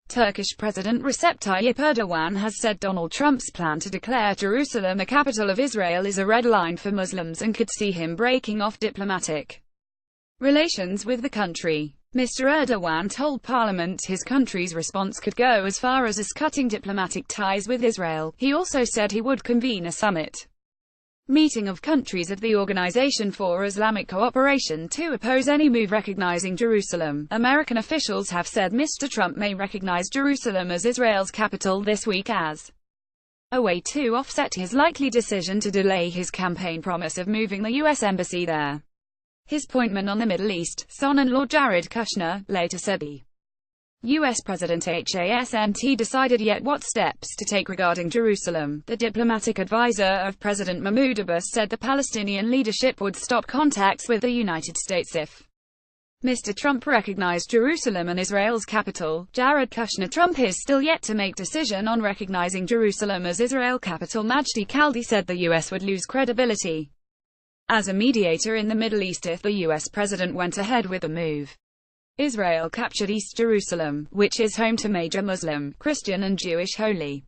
Turkish President Recep Tayyip Erdogan has said Donald Trump's plan to declare Jerusalem the capital of Israel is a red line for Muslims and could see him breaking off diplomatic relations with the country. Mr. Erdogan told Parliament his country's response could go as far as cutting diplomatic ties with Israel. He also said he would convene a summit meeting of countries of the Organization for Islamic Cooperation to oppose any move recognizing Jerusalem. American officials have said Mr. Trump may recognize Jerusalem as Israel's capital this week as a way to offset his likely decision to delay his campaign promise of moving the U.S. embassy there. His pointman on the Middle East, son-in-law Jared Kushner, later said the U.S. President hasn't decided yet what steps to take regarding Jerusalem. The diplomatic advisor of President Mahmoud Abbas said the Palestinian leadership would stop contacts with the United States if Mr. Trump recognized Jerusalem as Israel's capital. Jared Kushner Trump is still yet to make decision on recognizing Jerusalem as Israel capital. Majdi Khaldi said the U.S. would lose credibility as a mediator in the Middle East if the U.S. president went ahead with the move. Israel captured East Jerusalem, which is home to major Muslim, Christian and Jewish holy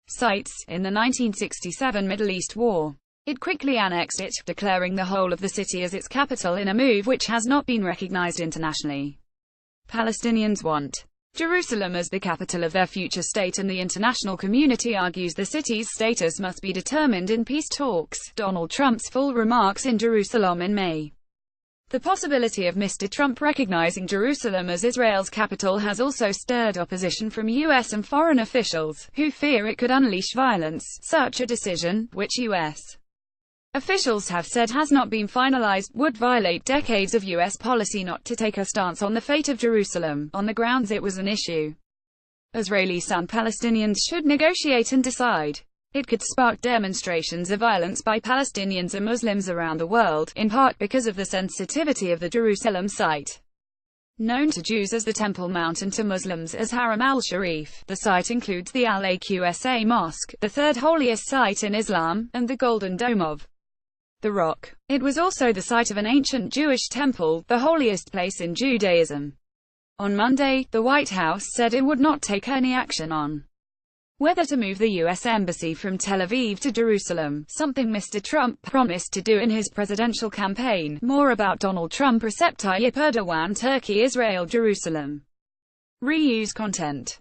sites, in the 1967 Middle East War. It quickly annexed it, declaring the whole of the city as its capital in a move which has not been recognized internationally. Palestinians want Jerusalem as the capital of their future state, and the international community argues the city's status must be determined in peace talks. Donald Trump's full remarks in Jerusalem in May. The possibility of Mr. Trump recognizing Jerusalem as Israel's capital has also stirred opposition from U.S. and foreign officials, who fear it could unleash violence. Such a decision, which U.S. officials have said has not been finalized, would violate decades of U.S. policy not to take a stance on the fate of Jerusalem, on the grounds it was an issue Israelis and Palestinians should negotiate and decide. It could spark demonstrations of violence by Palestinians and Muslims around the world, in part because of the sensitivity of the Jerusalem site. Known to Jews as the Temple Mount and to Muslims as Haram al-Sharif, the site includes the Al-Aqsa Mosque, the third holiest site in Islam, and the Golden Dome of the Rock. It was also the site of an ancient Jewish temple, the holiest place in Judaism. On Monday, the White House said it would not take any action on whether to move the U.S. embassy from Tel Aviv to Jerusalem, something Mr. Trump promised to do in his presidential campaign. More about Donald Trump, Recep Tayyip Erdogan, Turkey, Israel, Jerusalem. Reuse content.